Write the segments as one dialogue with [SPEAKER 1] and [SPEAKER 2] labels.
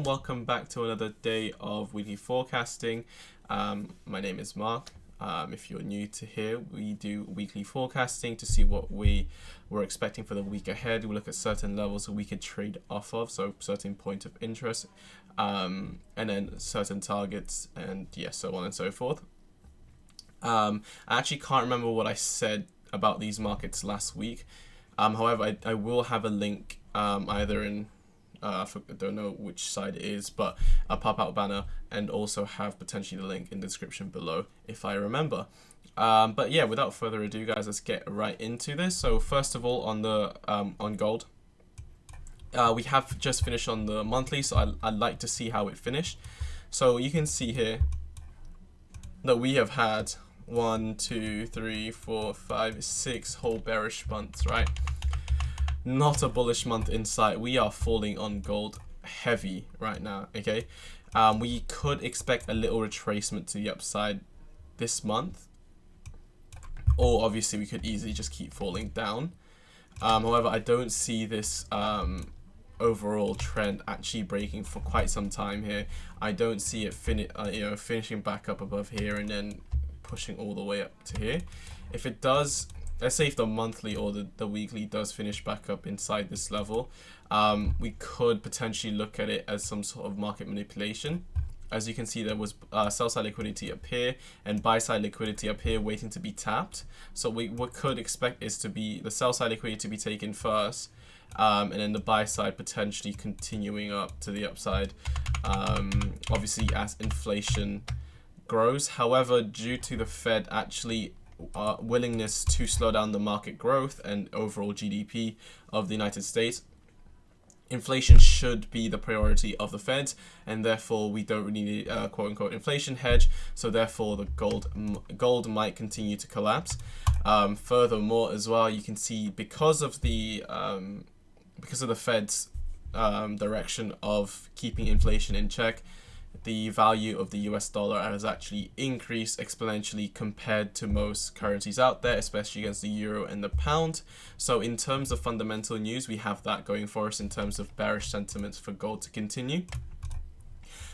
[SPEAKER 1] Welcome back to another day of weekly forecasting. My name is Mark. If you're new to here, we do weekly forecasting to see what we were expecting for the week ahead. We look at certain levels that we could trade off of, so certain point of interest, and then certain targets, and so on and so forth. I actually can't remember what I said about these markets last week. However, I will have a link either in I don't know which side it is, but a pop-out banner, and also have potentially the link in the description below if I remember. But yeah, without further ado, guys, let's get right into this. So first of all, on the on gold, we have just finished on the monthly, so I'd like to see how it finished. So you can see here that we have had 1, 2, 3, 4, 5, 6 whole bearish months, right? Not a bullish month in sight. We are falling on gold heavy right now, okay? We could expect a little retracement to the upside this month, or obviously we could easily just keep falling down. However, I don't see this overall trend actually breaking for quite some time here. I don't see it finishing back up above here and then pushing all the way up to here. If it does, let's say if the monthly or the weekly does finish back up inside this level, we could potentially look at it as some sort of market manipulation. As you can see, there was sell side liquidity up here and buy side liquidity up here waiting to be tapped. So what could expect is to be the sell side liquidity to be taken first, and then the buy side potentially continuing up to the upside, obviously as inflation grows. However, due to the Fed actually willingness to slow down the market growth and overall GDP of the United States, inflation should be the priority of the Fed, and therefore we don't really need a quote-unquote inflation hedge. So therefore the gold might continue to collapse. Furthermore, as well, you can see because of the Fed's direction of keeping inflation in check, the value of the US dollar has actually increased exponentially compared to most currencies out there, especially against the euro and the pound. So in terms of fundamental news, we have that going for us in terms of bearish sentiments for gold to continue.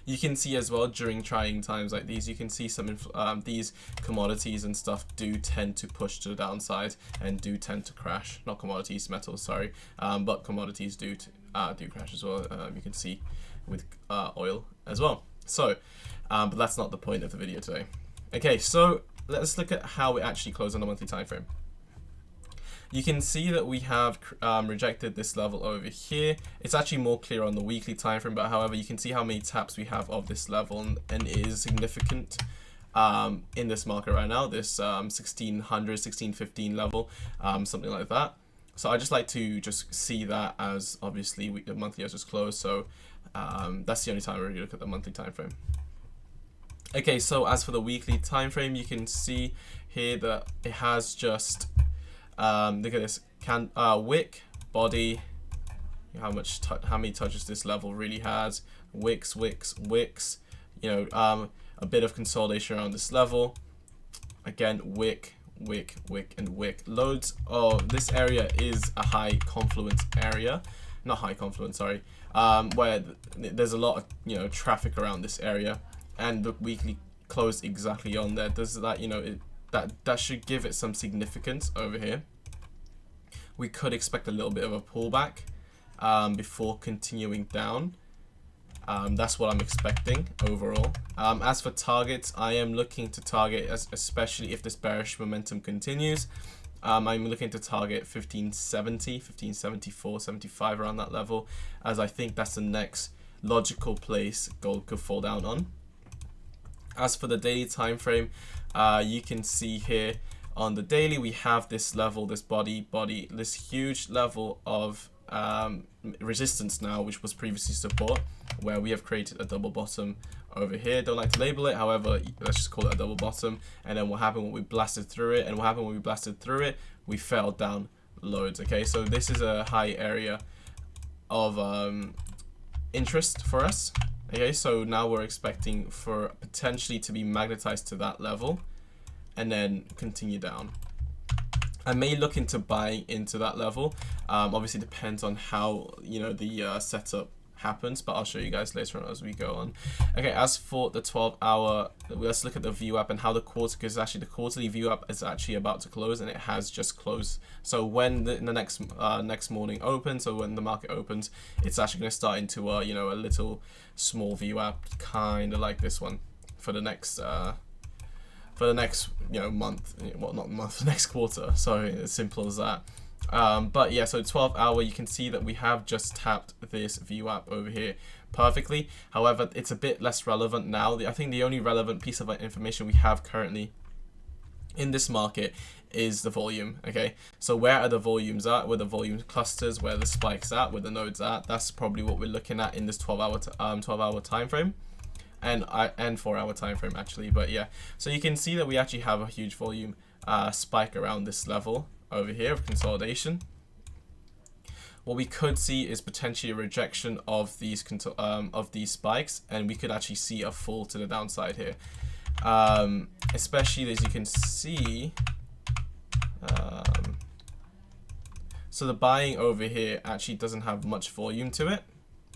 [SPEAKER 1] You can see as well during trying times like these, you can see some these commodities and stuff do tend to push to the downside and do tend to crash. Not commodities, metals, sorry, but commodities do crash as well. You can see with oil as well. So, but that's not the point of the video today. Okay, so let's look at how it actually closed on the monthly time frame. You can see that we have rejected this level over here. It's actually more clear on the weekly time frame, but however, you can see how many taps we have of this level, and it is significant in this market right now. This 1600, 1615 level, something like that. So I just like to just see that as obviously the monthly has just closed. So that's the only time I really look at the monthly time frame. Okay, so as for the weekly time frame, you can see here that it has just look at this wick, body, how many touches this level really has, wicks, you know, a bit of consolidation around this level, again wick, and wick. Loads of this area is a high confluence area, not high confluence, sorry, where there's a lot of traffic around this area, and the weekly closed exactly on there. Does that that should give it some significance over here. We could expect a little bit of a pullback before continuing down. That's what I'm expecting overall. As for targets, I am looking to target, especially if this bearish momentum continues, I'm looking to target 1570, 1574, 75 around that level, as I think that's the next logical place gold could fall down on. As for the daily time frame, you can see here on the daily we have this level, this body, this huge level of resistance now, which was previously support, where we have created a double bottom over here. Don't like to label it, however, let's just call it a double bottom. And then what happened when we blasted through it, we fell down loads. Okay, so this is a high area of interest for us. Okay, so now we're expecting for potentially to be magnetized to that level and then continue down. I may look into buying into that level. Obviously depends on how the setup happens, but I'll show you guys later on as we go on. Okay, as for the 12-hour, let's look at the VWAP and how the quarter, because actually the quarterly VWAP is actually about to close, and it has just closed. So when the next morning opens, so when the market opens, it's actually going to start into a, you know, a little small VWAP, kind of like this one, for the next you know, month, well, not month, the next quarter. So as simple as that. But yeah, so 12-hour, you can see that we have just tapped this VWAP over here perfectly. However, it's a bit less relevant now. I think the only relevant piece of information we have currently in this market is the volume. Okay, so where are the volumes at, where the volume clusters, where the spikes at, where the nodes at? That's probably what we're looking at in this 12-hour time frame. And 4-hour time frame actually. But yeah, so you can see that we actually have a huge volume spike around this level over here of consolidation. What we could see is potentially a rejection of these spikes, and we could actually see a fall to the downside here, especially as you can see. So the buying over here actually doesn't have much volume to it.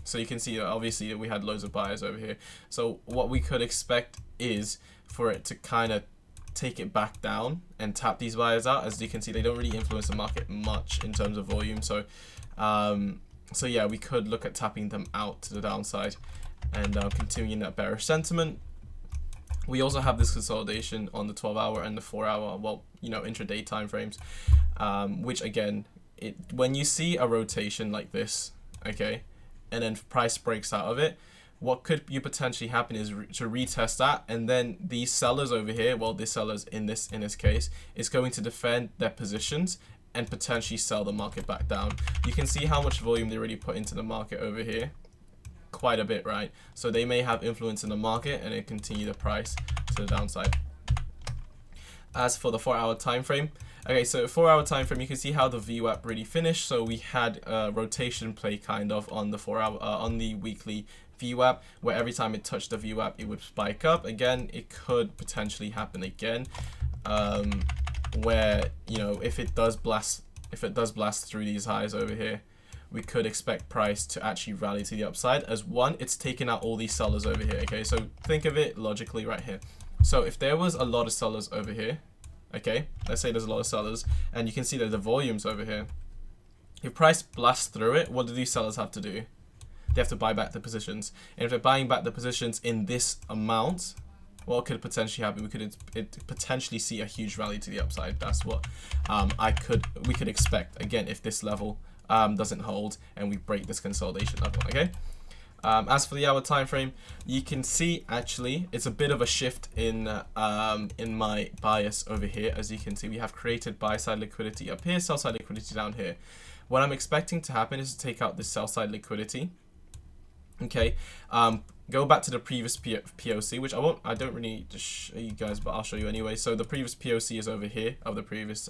[SPEAKER 1] So you can see that obviously that we had loads of buyers over here. So what we could expect is for it to kind of take it back down and tap these buyers out. As you can see, they don't really influence the market much in terms of volume. So so yeah, we could look at tapping them out to the downside and continuing that bearish sentiment. We also have this consolidation on the 12-hour and the 4-hour, well, you know, intraday time frames, which again, when you see a rotation like this, okay, and then price breaks out of it, what could potentially happen is to retest that, and then these sellers over here, well, the sellers in this case, is going to defend their positions and potentially sell the market back down. You can see how much volume they already put into the market over here. Quite a bit, right? So they may have influence in the market and it continue the price to the downside. As for the 4-hour time frame, okay, so 4-hour time frame, you can see how the VWAP really finished. So we had a rotation play kind of on the 4-hour on the weekly VWAP, where every time it touched the VWAP, it would spike up. Again, it could potentially happen again, where, you know, if it does blast through these highs over here, we could expect price to actually rally to the upside, as one, it's taken out all these sellers over here. Okay, so think of it logically right here. So if there was a lot of sellers over here, okay, let's say there's a lot of sellers, and you can see that the volumes over here, if price blasts through it, what do these sellers have to do? They have to buy back the positions. And if they're buying back the positions in this amount, what could potentially happen? We could potentially see a huge rally to the upside. That's what we could expect, again, if this level doesn't hold and we break this consolidation level. Okay. As for the hour time frame, you can see actually it's a bit of a shift in my bias over here. As you can see, we have created buy side liquidity up here, sell side liquidity down here. What I'm expecting to happen is to take out this sell side liquidity. Okay, go back to the previous POC, which I don't really just show you guys, but I'll show you anyway. So the previous POC is over here of the previous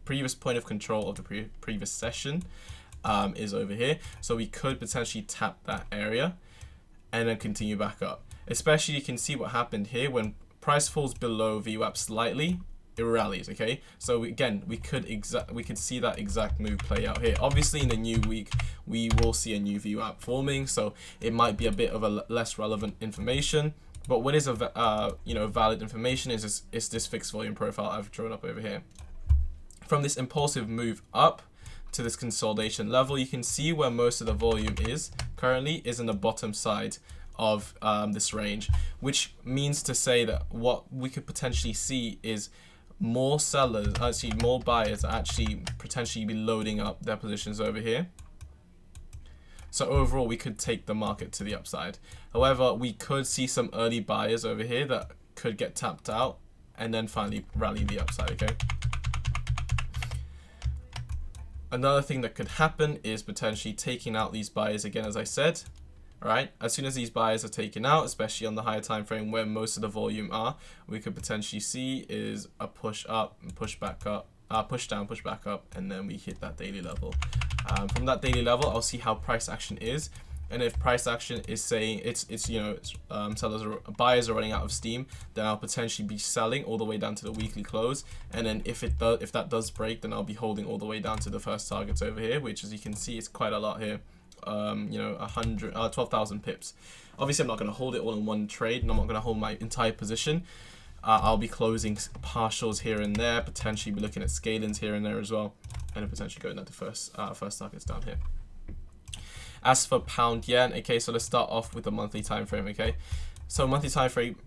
[SPEAKER 1] previous point of control of the previous session is over here. So we could potentially tap that area and then continue back up. Especially you can see what happened here when price falls below VWAP slightly, it rallies. Okay, so again, we could see that exact move play out here. Obviously in the new week we will see a new VWAP forming, so it might be a bit of a less relevant information, but what is a valid information is this fixed volume profile I've drawn up over here. From this impulsive move up to this consolidation level, you can see where most of the volume is currently is in the bottom side of this range, which means to say that what we could potentially see is more sellers, actually more buyers actually potentially be loading up their positions over here. So overall, we could take the market to the upside. However, we could see some early buyers over here that could get tapped out and then finally rally the upside. Okay. Another thing that could happen is potentially taking out these buyers again, as I said. Right, as soon as these buyers are taken out, especially on the higher time frame where most of the volume are, we could potentially see is a push up and push back up, push down, push back up, and then we hit that daily level. From that daily level, I'll see how price action is, and if price action is saying buyers are running out of steam, then I'll potentially be selling all the way down to the weekly close, and then if that does break, then I'll be holding all the way down to the first targets over here, which, as you can see, is quite a lot here. you know, 12,000 pips. Obviously, I'm not going to hold it all in one trade, and I'm not going to hold my entire position. I'll be closing partials here and there, potentially be looking at scalings here and there as well, and then potentially going at the first targets down here. As for pound yen, okay, so let's start off with the monthly time frame, okay? So monthly time frame,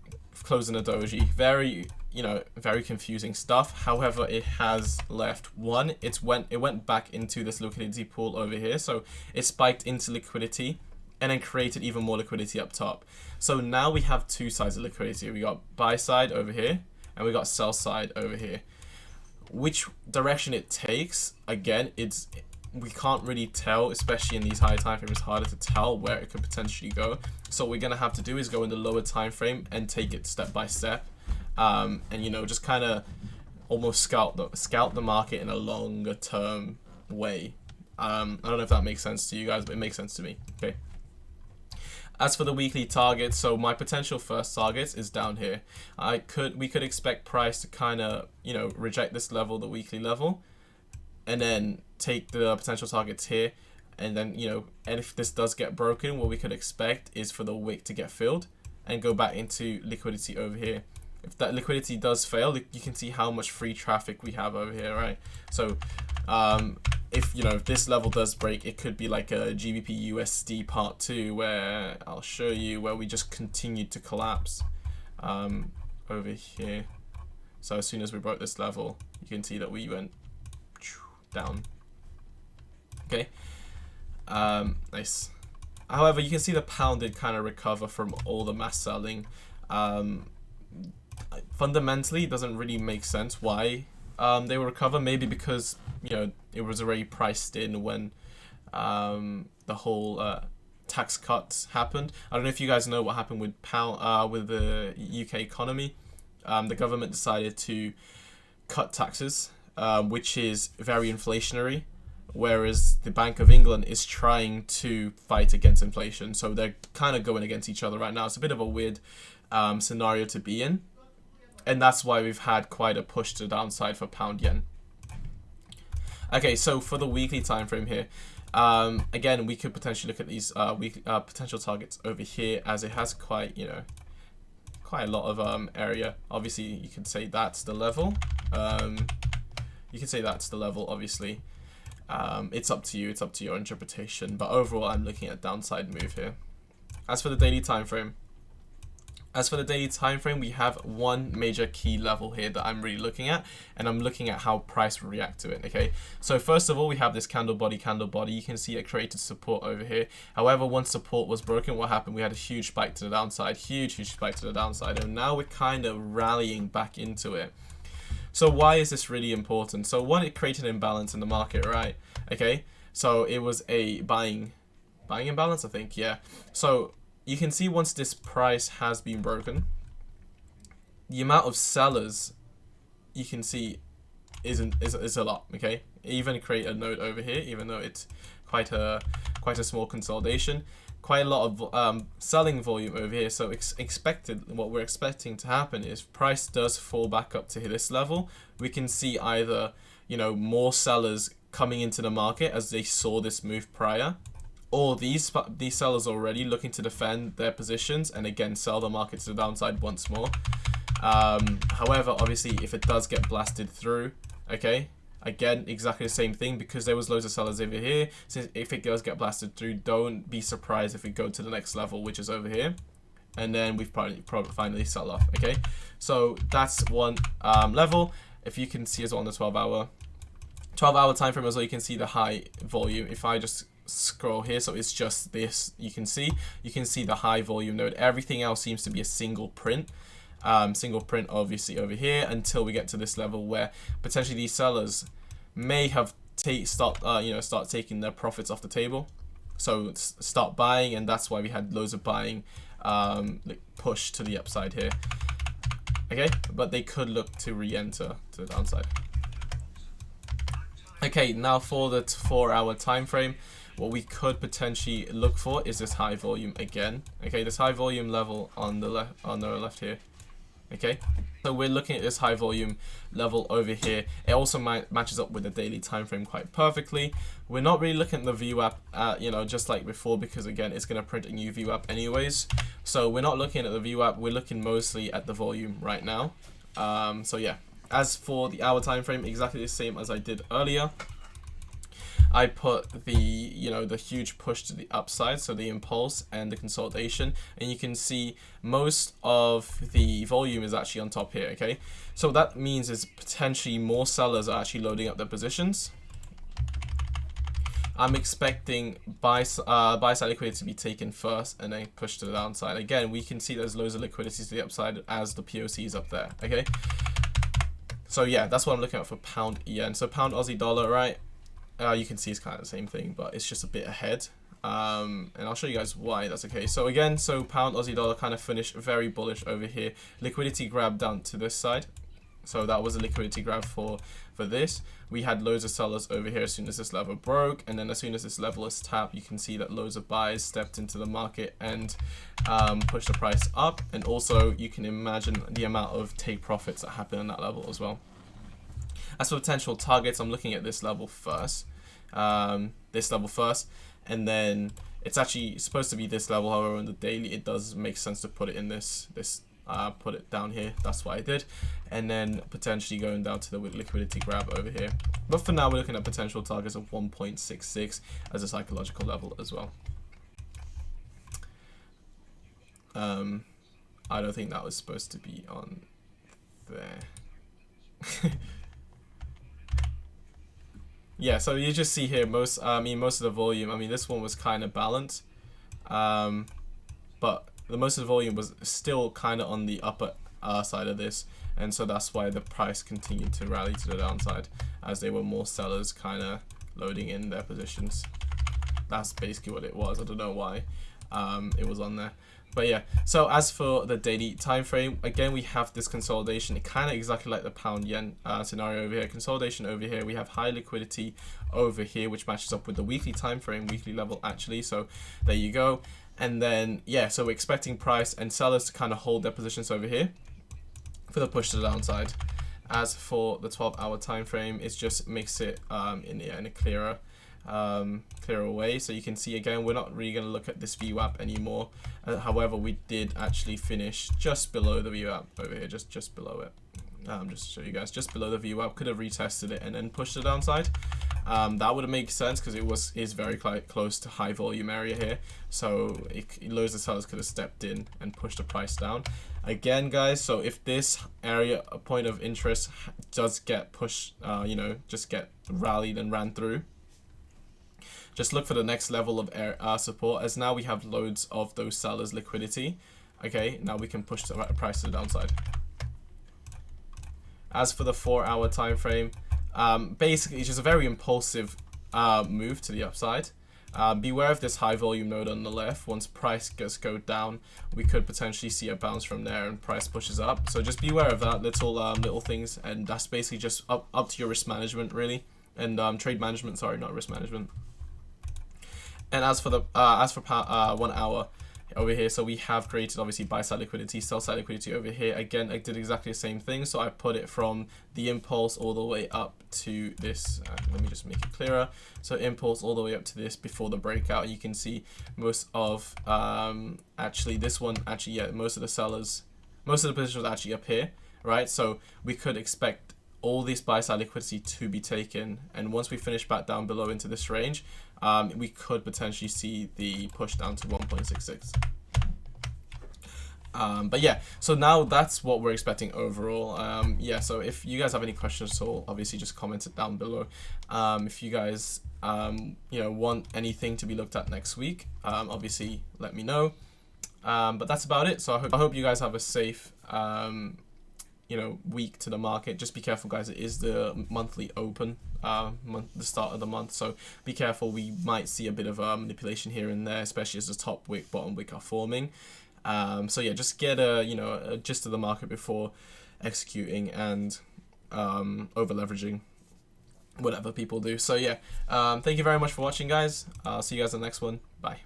[SPEAKER 1] closing a doji, very, you know, very confusing stuff. However, it has left one. It went back into this liquidity pool over here, so it spiked into liquidity and then created even more liquidity up top. So now we have two sides of liquidity. We got buy side over here and we got sell side over here. Which direction it takes, again, we can't really tell, especially in these higher time frames. It's harder to tell where it could potentially go. So what we're gonna have to do is go in the lower time frame and take it step by step, and you know, just kind of almost scout the market in a longer term way. I don't know if that makes sense to you guys, but it makes sense to me. Okay. As for the weekly targets, so my potential first targets is down here. We could expect price to kind of, you know, reject this level, the weekly level, and then take the potential targets here, and then, you know, and if this does get broken, what we could expect is for the wick to get filled and go back into liquidity over here. If that liquidity does fail, you can see how much free traffic we have over here, right? So if, you know, if this level does break, it could be like a GBP USD part 2, where I'll show you where we just continued to collapse over here. So as soon as we broke this level, you can see that we went down. Okay, nice. However, you can see the pound did kind of recover from all the mass selling. Fundamentally, it doesn't really make sense why they will recover. Maybe because, you know, it was already priced in when the whole tax cuts happened. I don't know if you guys know what happened with pound with the UK economy. The government decided to cut taxes, which is very inflationary, whereas the Bank of England is trying to fight against inflation. So they're kind of going against each other right now. It's a bit of a weird scenario to be in, and that's why we've had quite a push to the downside for pound yen. Okay, so for the weekly time frame here, again, we could potentially look at these weekly potential targets over here, as it has quite, you know, quite a lot of area. Obviously, you could say that's the level. You can say that's the level, obviously. It's up to you. It's up to your interpretation. But overall, I'm looking at downside move here. As for the daily time frame, we have one major key level here that I'm really looking at, and I'm looking at how price will react to it. Okay, so first of all, we have this candle body. You can see it created support over here. However, once support was broken, what happened? We had a huge spike to the downside, huge spike to the downside, and now we're kind of rallying back into it. So why is this really important? So one, it created an imbalance in the market, right? Okay, so it was a buying imbalance, I think. Yeah. So you can see once this price has been broken, the amount of sellers you can see is a lot. Okay, even create a node over here, even though it's quite a small consolidation. Quite a lot of selling volume over here. So what we're expecting to happen is price does fall back up to this level. We can see either, you know, more sellers coming into the market as they saw this move prior, or these sellers already looking to defend their positions and again sell the market to the downside once more. However, obviously, if it does get blasted through, okay, again, exactly the same thing, because there was loads of sellers over here. So if it does get blasted through, don't be surprised if we go to the next level, which is over here, and then we've probably finally sell off. Okay, so that's one level. If you can see as well on the 12-hour time frame as well, you can see the high volume. If I just scroll here, so it's just this, you can see the high volume node. Everything else seems to be a single print. Obviously over here, until we get to this level where potentially these sellers may have start taking their profits off the table, so start buying, and that's why we had loads of buying push to the upside here. Okay, but they could look to re-enter to the downside. Okay, now for the 4-hour time frame, what we could potentially look for is this high volume again. Okay, this high volume level on the left here. Okay, so we're looking at this high volume level over here. It also matches up with the daily time frame quite perfectly. We're not really looking at the VWAP, you know, just like before, because again, it's going to print a new VWAP anyways. So we're not looking at the VWAP. We're looking mostly at the volume right now. So yeah, as for the hour time frame, exactly the same as I did earlier. I put the, you know, the huge push to the upside, so the impulse and the consolidation, and you can see most of the volume is actually on top here. Okay, so that means is potentially more sellers are actually loading up their positions. I'm expecting buy side liquidity to be taken first and then push to the downside. Again, we can see there's loads of liquidity to the upside as the POC is up there. Okay, so yeah, that's what I'm looking at for pound yen. So pound Aussie dollar, right? You can see it's kind of the same thing, but it's just a bit ahead. And I'll show you guys why that's okay. So again, so pound Aussie dollar kind of finished very bullish over here. Liquidity grab down to this side. So that was a liquidity grab for this. We had loads of sellers over here as soon as this level broke, and then as soon as this level is tapped, you can see that loads of buyers stepped into the market and pushed the price up. And also you can imagine the amount of take profits that happen on that level as well. As for potential targets, I'm looking at this level first. And then it's actually supposed to be this level. However, on the daily, it does make sense to put it in put it down here. That's what I did, and then potentially going down to the liquidity grab over here. But for now, we're looking at potential targets of 1.66 as a psychological level as well. I don't think that was supposed to be on there. Yeah, so you just see here most of the volume. I mean, this one was kind of balanced, but the most of the volume was still kind of on the upper side of this, and so that's why the price continued to rally to the downside as there were more sellers kind of loading in their positions. That's basically what it was. I don't know why it was on there. But yeah, so as for the daily time frame, again, we have this consolidation, kind of exactly like the pound yen scenario over here. Consolidation over here, we have high liquidity over here, which matches up with the weekly time frame, weekly level actually. So there you go. And then yeah, so we're expecting price and sellers to kind of hold their positions over here for the push to the downside. As for the 12-hour time frame, it just makes it in a clearer way. So you can see again, we're not really going to look at this VWAP anymore. However, we did actually finish just below the VWAP over here, just below it. Just to show you guys, just below the VWAP. Could have retested it and then pushed the downside. That would have made sense because it is very close to high volume area here. So loads of sellers could have stepped in and pushed the price down. Again, guys, so if this area, a point of interest, does get pushed, you know, just get rallied and ran through, just look for the next level of support, as now we have loads of those sellers' liquidity. Okay, now we can push the price to the downside. As for the 4-hour time frame, basically it's just a very impulsive move to the upside. Beware of this high volume node on the left. Once price go down, we could potentially see a bounce from there and price pushes up. So just beware of that little things, and that's basically just up to your risk management really, and trade management. Sorry, not risk management. And as for the 1 hour over here, so we have created obviously buy side liquidity, sell side liquidity over here. Again, I did exactly the same thing. So I put it from the impulse all the way up to this. Let me just make it clearer. So impulse all the way up to this before the breakout. You can see most of actually this one actually, yeah, most of the sellers, most of the positions actually up here, right? So we could expect all this buy side liquidity to be taken, and once we finish back down below into this range, we could potentially see the push down to 1.66. But yeah, so now that's what we're expecting overall. Yeah, so if you guys have any questions at all, obviously just comment it down below. If you guys you know, want anything to be looked at next week, obviously let me know. But that's about it. So I hope you guys have a safe you know, week to the market. Just be careful, guys. It is the monthly open, the start of the month, so be careful. We might see a bit of manipulation here and there, especially as the top wick, bottom wick are forming. So yeah, just get a gist of the market before executing and over leveraging whatever people do. So yeah, thank you very much for watching, guys. I'll see you guys in the next one. Bye.